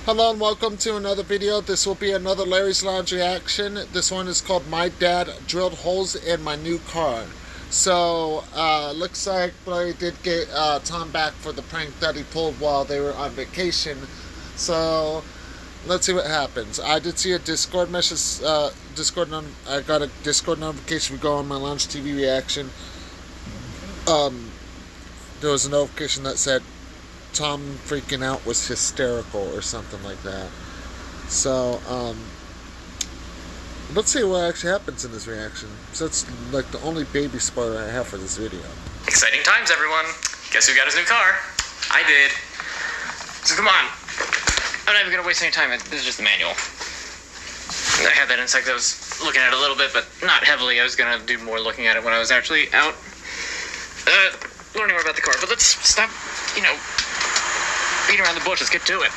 Hello and welcome to another video. This will be another Larry's Lounge reaction. This one is called My Dad Drilled Holes in My New Car. So, looks like Larry did get Tom back for the prank that he pulled while they were on vacation. So, let's see what happens. I did see a Discord message, I got a Discord notification to go on my Lounge TV reaction. There was a notification that said Tom freaking out was hysterical or something like that. So, let's see what actually happens in this reaction. So it's like the only baby spoiler I have for this video. Exciting times, everyone. Guess who got his new car? I did. So come on. I'm not even going to waste any time. This is just the manual. I had that insect. I was looking at it a little bit, but not heavily. I was going to do more looking at it when I was actually out learning more about the car. But let's stop, beating around the bush. Let's get to it.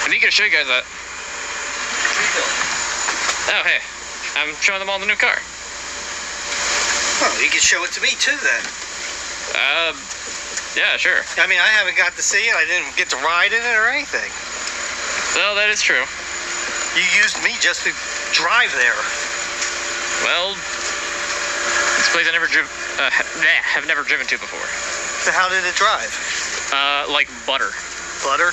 I'm eager to show you guys that. What are you doing? Oh, hey. I'm showing them all the new car. Well, you can show it to me too then. Yeah, sure. I mean, I haven't got to see it. I didn't get to ride in it or anything. Well, that is true. You used me just to drive there. Well, this place have never driven to before. So how did it drive? Like butter. Butter?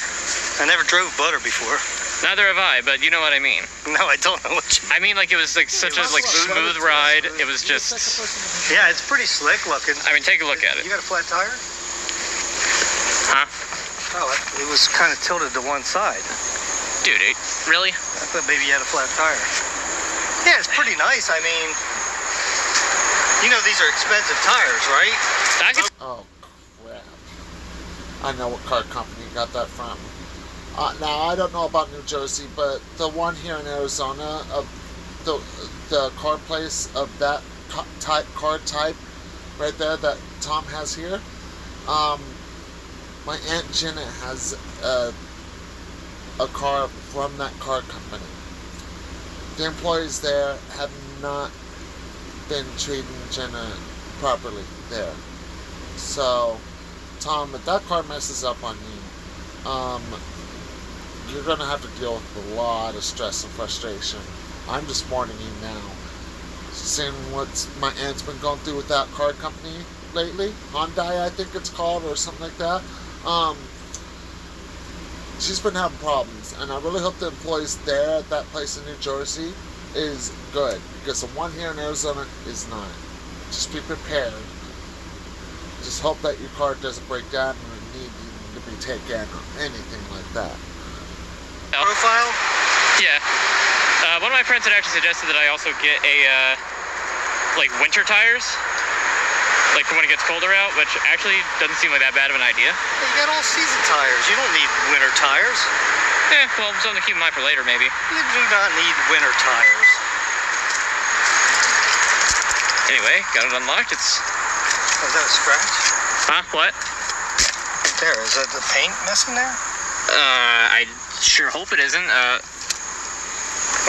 I never drove butter before. Neither have I, but you know what I mean. No, I don't know what you... I mean, like, it was like such a smooth ride. It was just... Yeah, it's pretty slick looking. I mean, take a look at it. You got a flat tire? Huh? Oh, it was kind of tilted to one side. Dude, really? I thought maybe you had a flat tire. Yeah, it's pretty nice. I mean, these are expensive tires, right? Oh, crap. I know what car company you got that from. Now, I don't know about New Jersey, but the one here in Arizona, of the car place of that car type right there that Tom has here, my Aunt Jenna has a car from that car company. The employees there have not been treating Jenna properly there. So, Tom, if that car messes up on you, you're going to have to deal with a lot of stress and frustration. I'm just warning you now. Seeing what my aunt's been going through with that car company lately, Hyundai I think it's called, or something like that, she's been having problems, and I really hope the employees there at that place in New Jersey is good, because the one here in Arizona is not. Just be prepared. Just hope that your car doesn't break down or need to be taken or anything like that. Profile? Yeah. One of my friends had actually suggested that I also get a, winter tires. Like for when it gets colder out, which actually doesn't seem like that bad of an idea. You got all season tires. You don't need winter tires. Well, something to keep in mind for later, maybe. You do not need winter tires. Anyway, got it unlocked. Is that a scratch? Huh? What? Right there. Is that the paint messing there? I sure hope it isn't.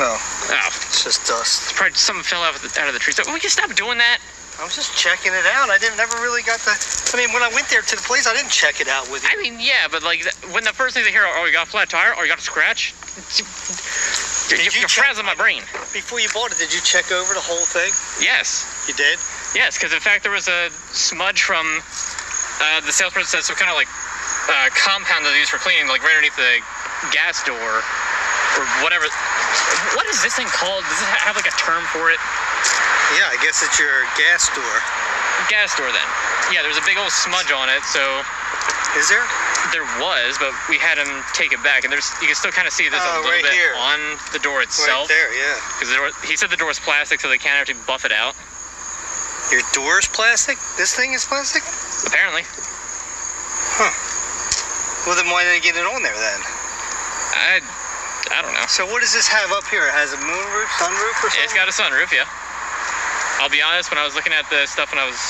Well, oh, it's just dust. Probably something fell out of the tree. So we can stop doing that. I was just checking it out. I never really got the... I mean, when I went there to the place, I didn't check it out with you. I mean, yeah, but when the first thing they hear, oh, you got a flat tire, or you got a scratch, you're frazzling my brain. Before you bought it, did you check over the whole thing? Yes. You did? Yes, because in fact there was a smudge from the salesperson said some kind of compound that they use for cleaning, like right underneath the gas door or whatever. What is this thing called? Does it have a term for it? Yeah, I guess it's your gas door. Gas door then. Yeah, there's a big old smudge on it, so... Is there? There was, but we had him take it back, and you can still kind of see this a little right bit here on the door itself. Right there, yeah. Because he said the door is plastic, so they can't actually buff it out. Your door is plastic? This thing is plastic? Apparently. Huh. Well, then why did they get it on there then? I don't know. So what does this have up here? It has a moonroof, sunroof, or something? It's got a sunroof, yeah. I'll be honest, when I was looking at the stuff when I was,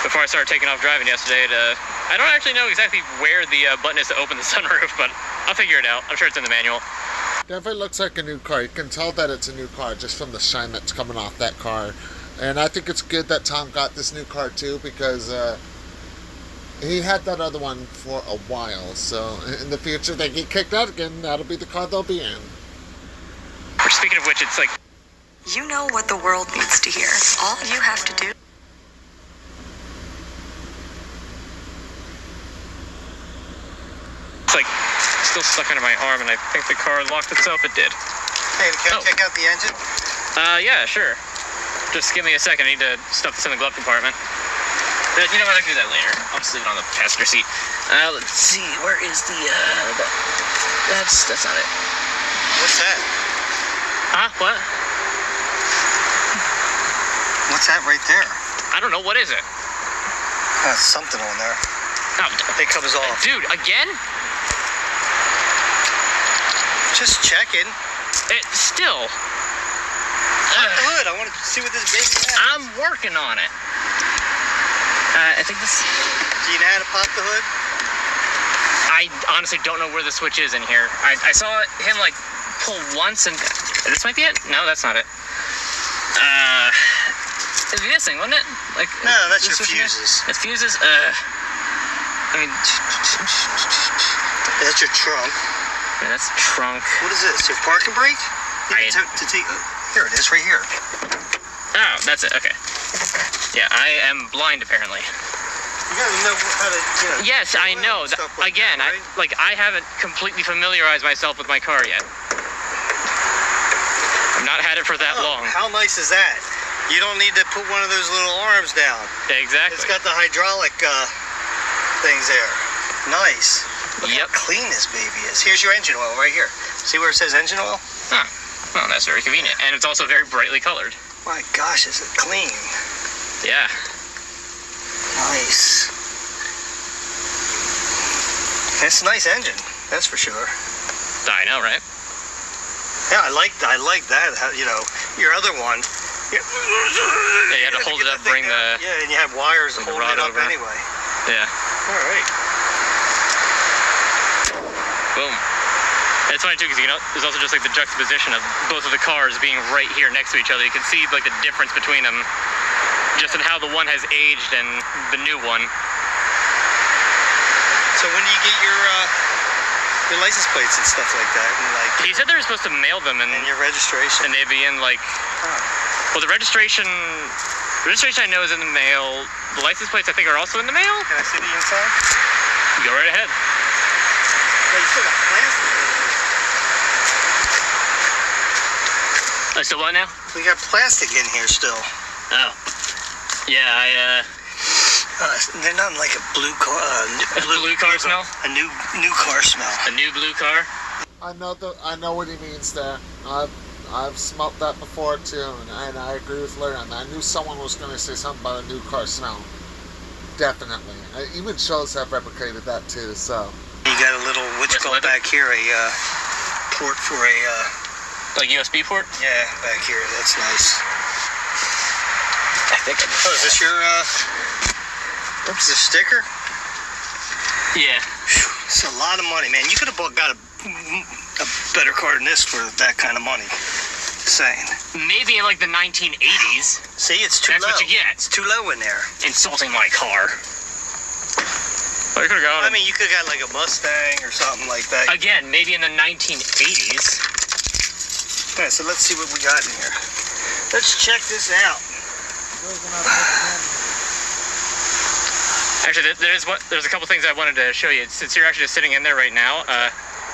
before I started taking off driving yesterday, I don't actually know exactly where the button is to open the sunroof, but I'll figure it out. I'm sure it's in the manual. Definitely looks like a new car. You can tell that it's a new car just from the shine that's coming off that car. And I think it's good that Tom got this new car too, because He had that other one for a while, so in the future they get kicked out again, that'll be the car they'll be in. Speaking of which, it's like... You know what the world needs to hear. All you have to do... It's like still stuck under my arm, and I think the car locked itself. It did. Hey, can I check out the engine? Yeah, sure. Just give me a second. I need to stuff this in the glove compartment. You know what? I can do that later. I'll just leave it on the passenger seat. Let's see. Where is the? That's not it. What's that? Huh? What? What's that right there? I don't know. What is it? That's something on there. Oh, It comes off. dude, again? Just checking. It still. Pop the hood. I want to see what this baby has. I'm working on it. I think this. Do you know how to pop the hood? I honestly don't know where the switch is in here. I saw him like pull once, and this might be it. No, that's not it. It'd be this thing, wouldn't it? Like No, that's the your switch in there? fuses. It's fuses. I mean, That's your trunk. yeah, that's trunk. What is this? Your parking brake? Here it is, right here. Oh, that's it. Okay. Yeah, I am blind apparently. You gotta know how to, Yes, I know. stuff like Again, that, right? I haven't completely familiarized myself with my car yet. I've not had it for that long. How nice is that? You don't need to put one of those little arms down. Exactly. It's got the hydraulic things there. Nice. Look Yep. how clean this baby is. Here's your engine oil right here. See where it says engine oil? Huh. Well, that's very convenient, and it's also very brightly colored. My gosh, is it clean? Yeah. Nice. It's a nice engine, that's for sure. I know, right? Yeah, I like that. How, your other one. Yeah, you had to hold it up, bring the Yeah, and you have wires bring the holding rod it up over. anyway. yeah. All right. Boom. And it's funny too, because there's also just like the juxtaposition of both of the cars being right here next to each other. You can see like the difference between them, just in how the one has aged and the new one. So when do you get your license plates and stuff like that, and He said they were supposed to mail them, and your registration? they'd be in like. Well, the registration I know is in the mail. The license plates I think are also in the mail. Can I see the inside? Go right ahead. Yeah, you still got plastic. So what now? We got plastic in here still. Oh. Yeah, They're not like a blue car. a blue car smell? A new car smell. A new blue car? I know what he means there. I've smelt that before too, and I agree with Larry on that. I knew someone was going to say something about a new car smell. Definitely. Even shows have replicated that too. So. You got a little Whistle back here, a port for a. Like USB port? Yeah, back here. That's nice. I think. Oh, is this your Oops, the sticker? Yeah. It's a lot of money, man. You could have got a better car than this for that kind of money. Just saying. Maybe in like the 1980s. See, it's too That's low. what you get. It's too low in there. Insulting my car. I could have got I mean, you could have got like a Mustang or something like that. again, maybe in the 1980s. Yeah, so let's see what we got in here. Let's check this out. Actually, there's a couple things I wanted to show you. Since you're actually just sitting in there right now,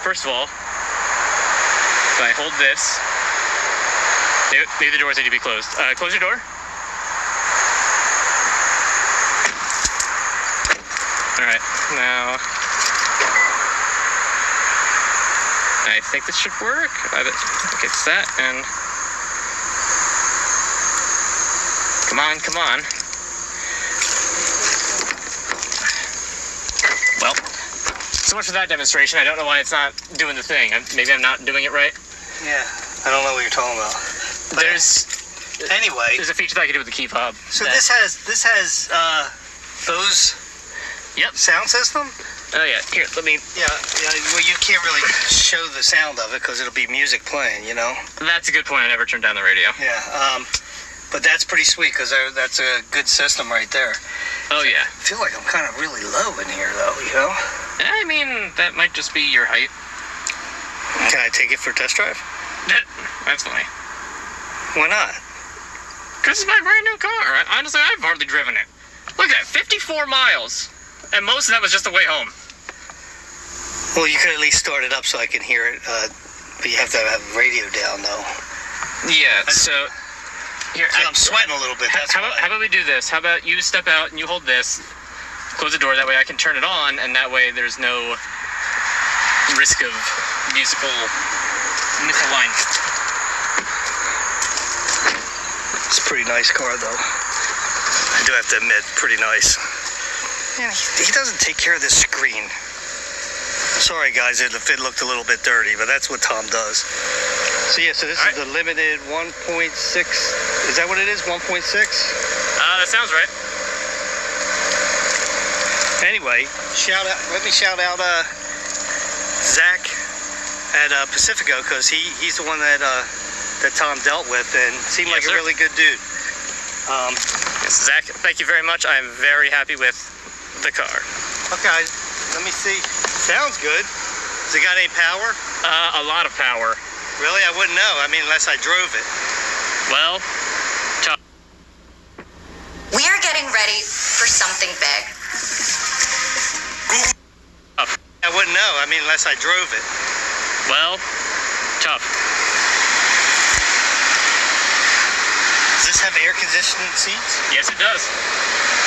first of all, if I hold this, maybe the doors need to be closed. Close your door. All right, now I think this should work. Okay, it's that, and come on. Well, so much for that demonstration. I don't know why it's not doing the thing. Maybe I'm not doing it right. Yeah, I don't know what you're talking about. But anyway, There's a feature that I can do with the key fob. so this has Bose Yep. sound system. Oh yeah. Here, let me. Yeah. Well, you can't really show the sound of it because it'll be music playing, That's a good point. I never turned down the radio. Yeah. But that's pretty sweet because that's a good system right there. Oh, yeah. I feel like I'm kind of really low in here, though, you know? I mean, that might just be your height. Can I take it for a test drive? That's funny. Why not? Because it's my brand new car. Honestly, I've hardly driven it. Look at that, 54 miles. And most of that was just the way home. Well, you could at least start it up so I can hear it, but you have to have the radio down, though. Yeah, so... Here, So I'm sweating a little bit, that's how why. about we do this? How about you step out and you hold this, close the door, that way I can turn it on, and that way there's no risk of musical misalignment. It's a pretty nice car, though. I do have to admit, pretty nice. Man, he doesn't take care of this screen. Sorry, guys, if it looked a little bit dirty, but that's what Tom does. So, yeah, so this is the limited 1.6. Is that what it is, 1.6? That sounds right. Anyway, let me shout out Zach at Pacifico, because he's the one that Tom dealt with and seemed like Yes, a sir. really good dude. Yes, Zach, thank you very much. I'm very happy with the car. Okay, let me see. Sounds good. Has it got any power? A lot of power. Really? I wouldn't know. I mean, unless I drove it. Well, We are getting ready for something big. I wouldn't know. I mean, unless I drove it. tough. Does this have air conditioning seats? Yes, it does.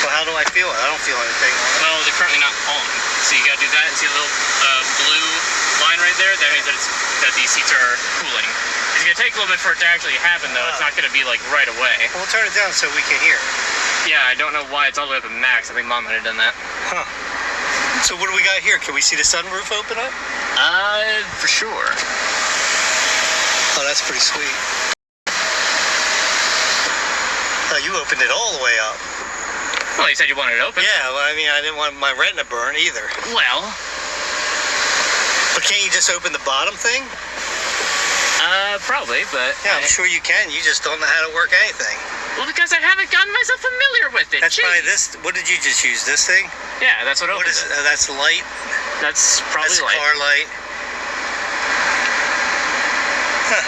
Well, how do I feel it? I don't feel anything on it. Well, they're currently not on. So you gotta do that and see a little blue line right there. That means that these seats are cooling. It's gonna take a little bit for it to actually happen, though. It's not gonna be like right away. Well, we'll turn it down so we can hear. Yeah, I don't know why it's all the way up at max. I think Mom might have done that. Huh. So what do we got here? Can we see the sunroof open up? For sure. Oh, that's pretty sweet. Oh, you opened it all the way up. Well, you said you wanted it open. Yeah, well, I mean, I didn't want my retina burn either. Well, But can't you just open the bottom thing? probably, but Yeah, I'm sure you can. You just don't know how to work anything. well, because I haven't gotten myself familiar with it. That's probably Jeez. this. What did you just use? This thing? Yeah, that's what What opens is? it. That's light. That's probably That's light. car light. Huh.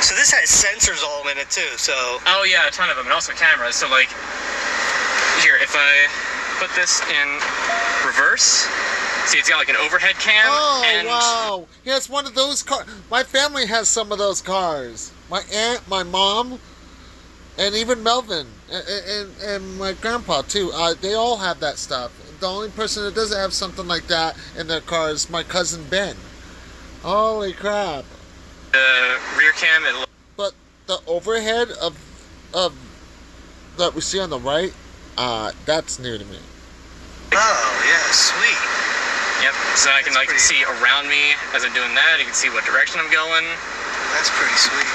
So this has sensors all in it too. So Oh yeah, a ton of them, and also cameras. So like, here, if I put this in reverse, see, it's got like an overhead cam. Oh, and wow. Yeah, it's one of those cars. My family has some of those cars. My aunt, my mom, and even Melvin, and my grandpa, too. They all have that stuff. The only person that doesn't have something like that in their car is my cousin Ben. Holy crap. the rear cam. But the overhead of that we see on the right, that's new to me. oh yeah, sweet. Yep. So I can That's like pretty- see around me as I'm doing that. You can see what direction I'm going. That's pretty sweet.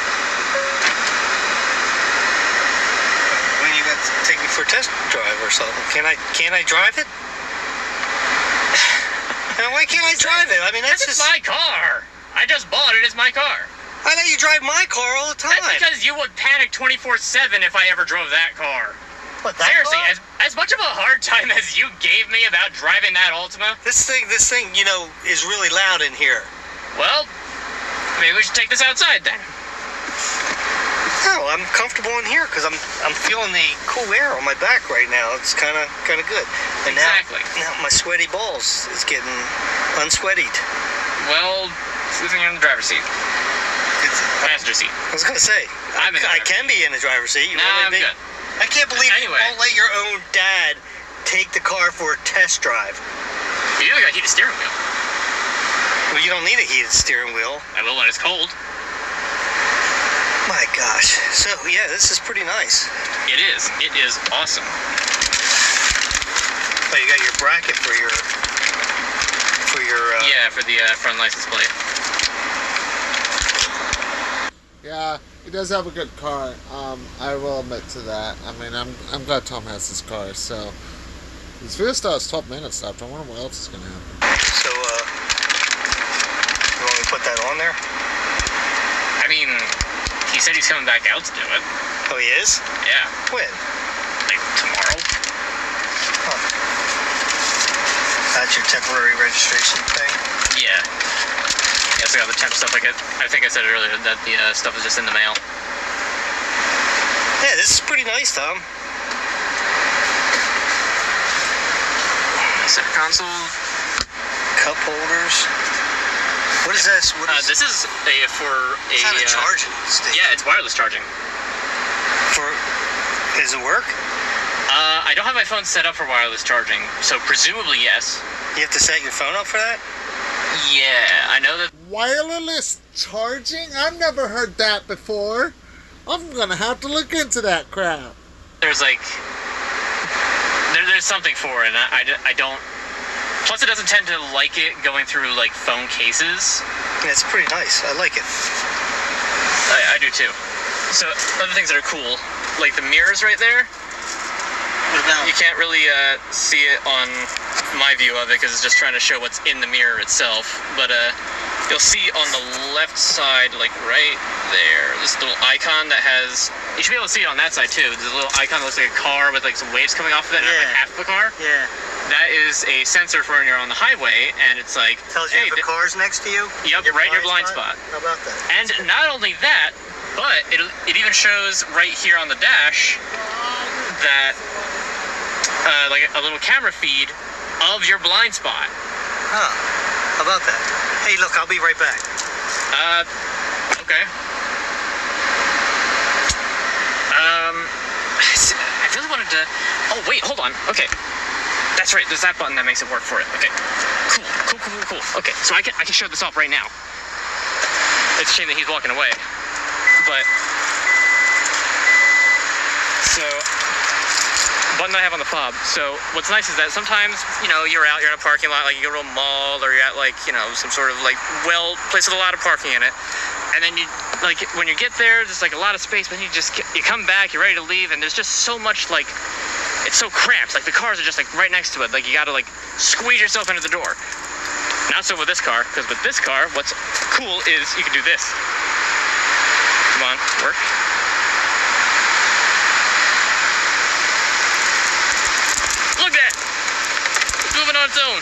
When you got to take me for a test drive or something? Can't I drive it? Now, why can't I drive it? I mean, that's This is just. my car. I just bought it. It's my car. I know you drive my car all the time. That's because you would panic 24/7 if I ever drove that car. What, that Seriously, car? as much of a hard time as you gave me about driving that Altima, This thing, you know, is really loud in here. well, maybe we should take this outside then. No, I'm comfortable in here because I'm feeling the cool air on my back right now. It's kind of good. And Exactly. now my sweaty balls is getting unsweated. Well, sleeping in the driver's seat, passenger seat. I was gonna say I'm in the I driver's can be in the driver's seat. You Nah, want I'm me to be? good. I can't believe Anyway. you won't let your own dad take the car for a test drive. You even got heated steering wheel. Well, you don't need a heated steering wheel. I will when it's cold. My gosh. So yeah, this is pretty nice. It is. It is awesome. Oh, you got your bracket for your Yeah, for the front license plate. Yeah, he does have a good car. I will admit to that. I mean, I'm glad Tom has his car. So this video starts 12 minutes left. I wonder what else is gonna happen. So you want me to put that on there? I mean, he said he's coming back out to do it. Oh, he is? Yeah, When? like tomorrow. That's your temporary registration thing? Yeah. Yeah, so I got the temp stuff. Like I think I said it earlier that the stuff is just in the mail. Yeah, this is pretty nice, Tom. Center console. Cup holders. What is this? This is for a. It's not a charging station. Yeah, it's wireless charging. Does it work? I don't have my phone set up for wireless charging, so presumably yes. You have to set your phone up for that? Yeah, I know that. Wireless charging? I've never heard that before. I'm gonna have to look into that crap. There's like. There's something for it, and I don't. Plus, it doesn't tend to like it going through like phone cases. Yeah, it's pretty nice. I like it. I do too. So other things that are cool, like the mirrors right there. What about? You can't really see it on my view of it because it's just trying to show what's in the mirror itself. But you'll see on the left side, like right there, this little icon that has. You should be able to see it on that side too. There's a little icon that looks like a car with like some waves coming off of it, and like half of a car. Yeah. That is a sensor for when you're on the highway, and it's like Tells you hey, if a car's next to you. Yep, right in your blind spot. How about that? And not only that, but it even shows right here on the dash that like a little camera feed of your blind spot. Huh. How about that? Hey, look, I'll be right back. Okay. I really wanted to. Oh wait, hold on. Okay, that's right. There's that button that makes it work for it. Okay. Cool. Okay, so I can show this off right now. It's a shame that he's walking away, but so. Button that I have on the fob. So what's nice is that sometimes, you're out, you're in a parking lot, like you go to a mall, or you're at like, some sort of like place with a lot of parking in it. And then you, like, when you get there, there's like a lot of space, but you come back, you're ready to leave, and there's just so much like, it's so cramped. Like the cars are just like right next to it. Like you gotta like squeeze yourself into the door. Not so with this car, because with this car, what's cool is you can do this. Come on, work. Look at that! It's moving on its own.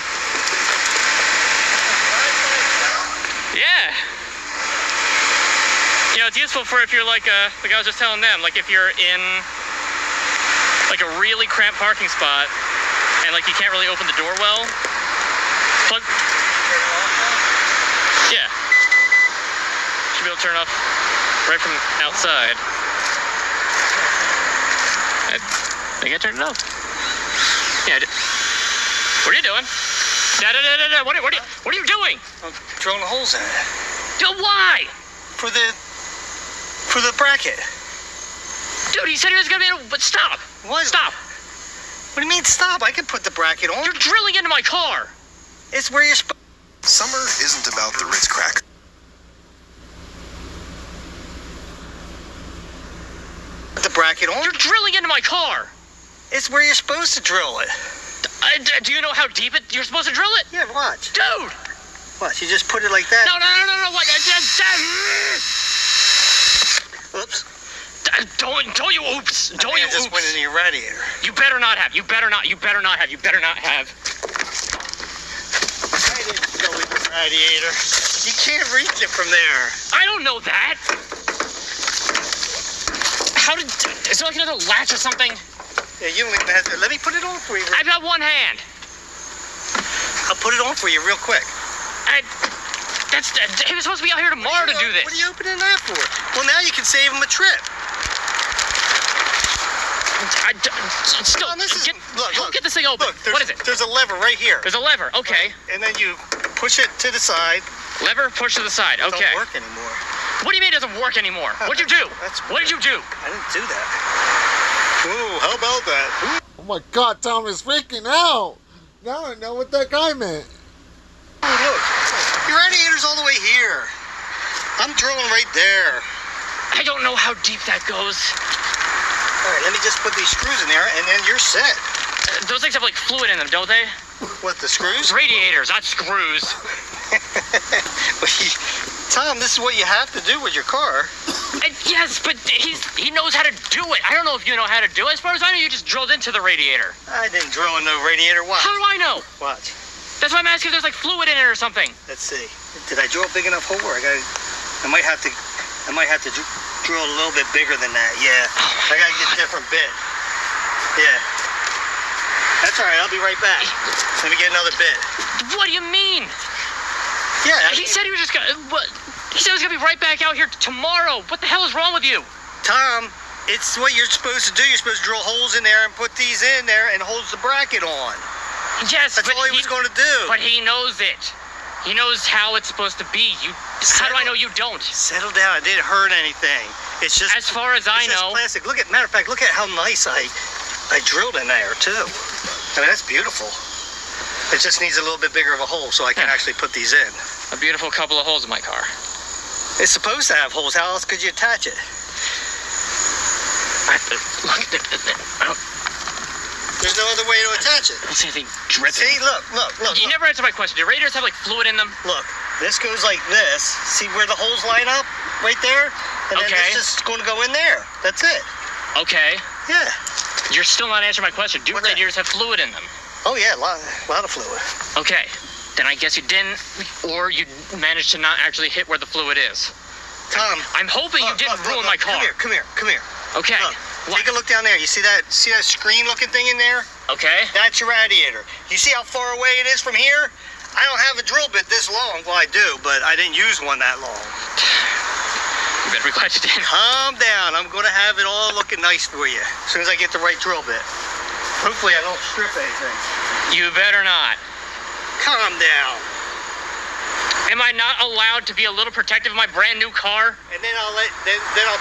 Yeah. It's useful for if you're like I was just telling them, like if you're in like a really cramped parking spot and like you can't really open the door well. Plug. Yeah. Should be able to turn off right from outside. I think I turned it off. Yeah. What are you doing? What are you doing? I'm drilling holes in it. Why? For the bracket. Dude, he said he was gonna be able to. But stop. What? Stop. What do you mean stop? I can put the bracket on. You're drilling into my car. It's where you're supposed. Summer isn't about the Ritz cracker. Put the bracket on. You're drilling into my car. It's where you're supposed to drill it. Do you know how deep you're supposed to drill it? Yeah, watch. Dude! Watch, you just put it like that. No, what? Oops. Don't you oops. Don't you I just oops. went into your radiator. You better not have. I didn't go in the radiator. You can't reach it from there. I don't know that. Is there like another latch or something? Yeah, you don't even have to. Let me put it on for you. I've got one hand. I'll put it on for you real quick. He was supposed to be out here tomorrow to do this. What are you opening that for? Well, now you can save him a trip. Still, Look, get this thing open. Look, what is it? There's a lever right here. There's a lever. Okay. And then you push it to the side. Lever, push to the side. It Okay. don't work anymore. What do you mean it doesn't work anymore? What'd you do? What did you do? I didn't do that. Ooh, how about that? Oh my God, Tom is freaking out. Now I know what that guy meant. Ooh, look. Your radiator's all the way here. I'm drilling right there. I don't know how deep that goes. All right, let me just put these screws in there, and then you're set. Those things have like fluid in them, don't they? What, the screws? Radiators, not screws. Tom, this is what you have to do with your car. Yes, but he knows how to do it. I don't know if you know how to do it. As far as I know, you just drilled into the radiator. I didn't drill in no radiator. Watch. How do I know? Watch. That's why I'm asking if there's like fluid in it or something. Let's see. Did I drill a big enough hole? I might have to drill a little bit bigger than that. Yeah. I gotta get a different bit. Yeah. That's all right. I'll be right back. Let me get another bit. What do you mean? Yeah. He said he was just gonna. What? He said he was gonna be right back out here tomorrow. What the hell is wrong with you? Tom, it's what you're supposed to do. You're supposed to drill holes in there and put these in there and holds the bracket on. Yes, That's all he was going to do. But he knows it. He knows how it's supposed to be. How do I know you don't? Settle down. It didn't hurt anything. It's just. As far as I know. Plastic. Matter of fact, look at how nice I drilled in there too. I mean, that's beautiful. It just needs a little bit bigger of a hole so I can actually put these in. A beautiful couple of holes in my car. It's supposed to have holes. How else could you attach it? There's no other way to attach it. I don't see anything dripping. See, look. You never answered my question. Do radiators have like fluid in them? Look, this goes like this. See where the holes line up? Right there? And then this is going to go in there. That's it. Okay. Yeah. You're still not answering my question. Do radiators have fluid in them? Oh, yeah, a lot of fluid. Okay. Then I guess you didn't, or you managed to not actually hit where the fluid is. Tom. I'm hoping you didn't ruin my car. Come here. Okay. Look, take a look down there. You see that screen-looking thing in there? Okay. That's your radiator. You see how far away it is from here? I don't have a drill bit this long. Well, I do, but I didn't use one that long. You better be glad you didn't. Calm down. I'm going to have it all looking nice for you as soon as I get the right drill bit. Hopefully I don't strip anything. You better not. Calm down. Am I not allowed to be a little protective of my brand new car? And then I'll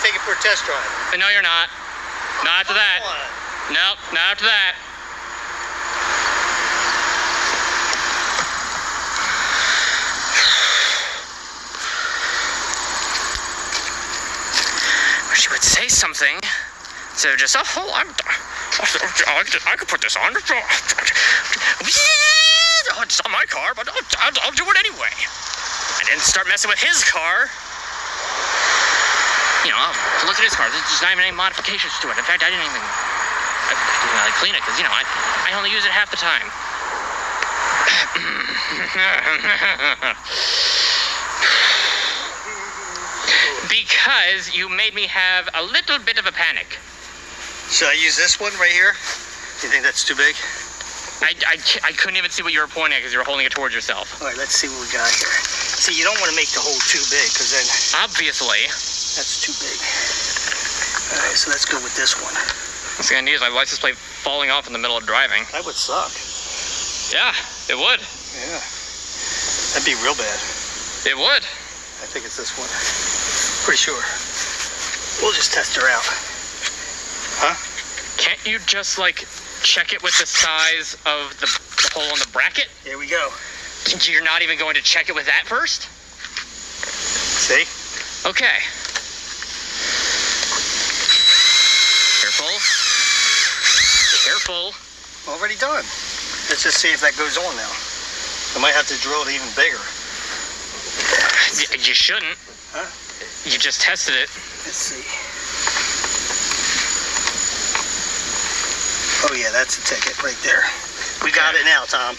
take it for a test drive. No, you're not. Not after that. Nope, not after that. She would say something. So just, I could put this on. It's not my car, but I'll do it anyway. I didn't start messing with his car. You know, look at his car. There's not even any modifications to it. In fact, I didn't even clean it because, you know, I only use it half the time. Because you made me have a little bit of a panic. Should I use this one right here? Do you think that's too big? I couldn't even see what you were pointing at because you were holding it towards yourself. All right, let's see what we got here. See, you don't want to make the hole too big because then... Obviously. That's too big. All right, so let's go with this one. What's going to need is my license plate falling off in the middle of driving. That would suck. Yeah, it would. Yeah. That'd be real bad. It would. I think it's this one. Pretty sure. We'll just test her out. Huh? Can't you just, like, check it with the size of the hole in the bracket? Here we go. You're not even going to check it with that first? See? Okay. Careful. Already done. Let's just see if that goes on now. I might have to drill it even bigger. You shouldn't. Huh? You just tested it. Let's see. Oh yeah, that's the ticket right there. We got it now, Tom.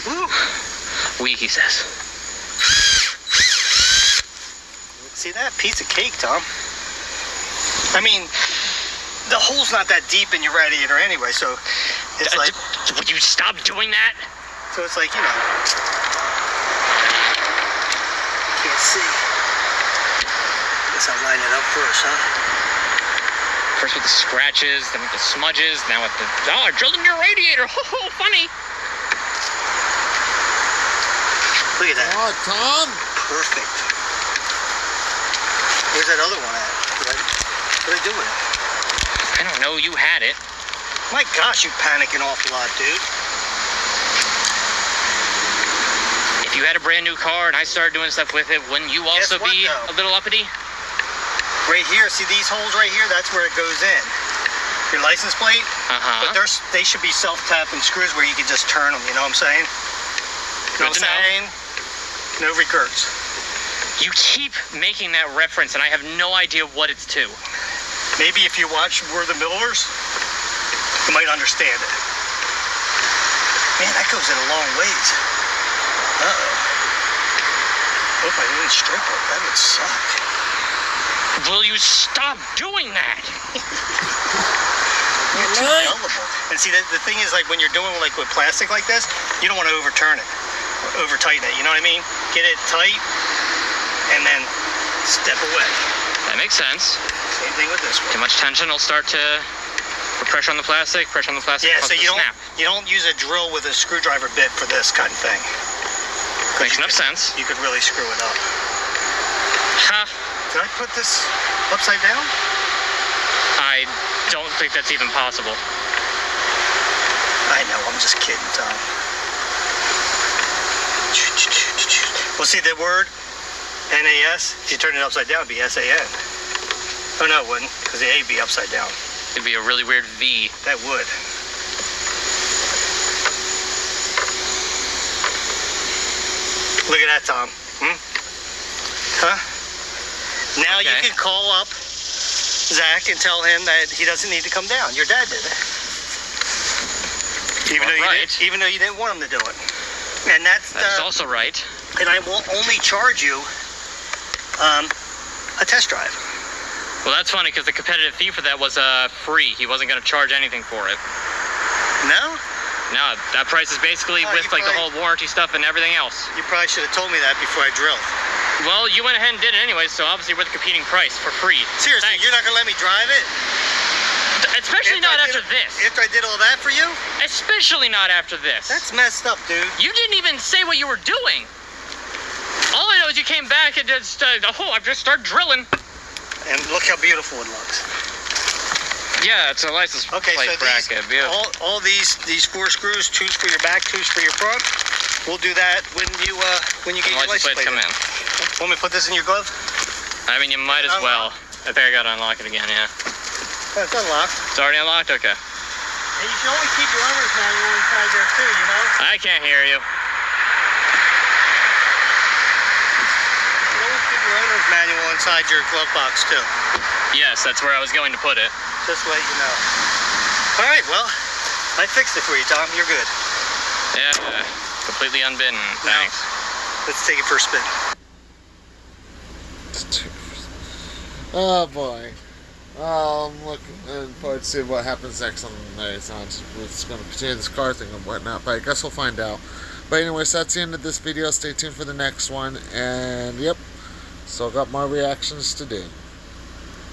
Woo. We, he says. See that? Piece of cake, Tom. I mean, the hole's not that deep in your radiator anyway, so it's like... Would you stop doing that? So it's like, you know... Can't see. Guess I'll line it up first, huh? First with the scratches, then with the smudges, now with the... Oh, I drilled in your radiator! Oh, funny! Look at that. Oh, Tom! Perfect. Where's that other one at? What did I do with it? I don't know, you had it. My gosh, you panic an awful lot, dude. If you had a brand new car and I started doing stuff with it, wouldn't you also be a little uppity? Right here, see these holes right here? That's where it goes in. Your license plate. Uh-huh. But they should be self-tapping screws where you can just turn them, you know what I'm saying? You know what I'm saying? No regrets. You keep making that reference and I have no idea what it's to. Maybe if you watch We're the Millers, you might understand it. Man, that goes in a long ways. Uh-oh. What if I didn't strip it? That would suck. Will you stop doing that? You're too gullible. And see, the thing is, like, when you're doing, like, with plastic like this, you don't want to overturn it. Over-tighten it, you know what I mean? Get it tight, and then step away. That makes sense. Same thing with this Too one. much tension will start to put pressure on the plastic. Pressure on the plastic Yeah, causes so it to snap. you don't use a drill with a screwdriver bit for this kind of thing. Makes enough sense. You could really screw it up. Huh? Did I put this upside down? I don't think that's even possible. I know, I'm just kidding, Tom. Well, see, the word NAS, if you turn it upside down, it'd be SAN. Oh, no, it wouldn't, because the A would be upside down. It'd be a really weird V. That would. Look at that, Tom. Huh? Now you Okay. can call up Zach and tell him that he doesn't need to come down. Your dad did it. Even though you didn't want him to do it. And that's That's also right. and I will only charge you a test drive. Well, that's funny because the competitive fee for that was free. He wasn't going to charge anything for it. No? No, that price is basically Oh, with you like the probably- whole warranty stuff and everything else. You probably should have told me that before I drilled. Well, you went ahead and did it anyway, so obviously we're the competing price for free. Seriously, Thanks. you're not gonna let me drive it? Especially not after this. After I did all that for you? Especially not after this. That's messed up, dude. You didn't even say what you were doing. All I know is you came back and just, I've just started drilling. And look how beautiful it looks. Yeah, it's a license Okay, plate so bracket. Beautiful. all these 4 screws, 2's for your back, 2's for your front. We'll do that when you get your license plates come in. Want me to put this in your glove? I mean, you might as well. I think I gotta unlock it again, yeah. Oh, it's unlocked. It's already unlocked? Okay. And you can always keep your owner's manual inside there too, you know? I can't hear you. You can always keep your owner's manual inside your glove box too. Yes, that's where I was going to put it. Just to let you know. All right, well, I fixed it for you, Tom. You're good. Yeah, completely unbidden. Thanks. Let's take it for a spin. Oh boy. I'm looking forward to see what happens next on the night. It's going to continue this car thing and whatnot, but I guess we'll find out. But anyways, that's the end of this video. Stay tuned for the next one. And yep, so I've got more reactions to do.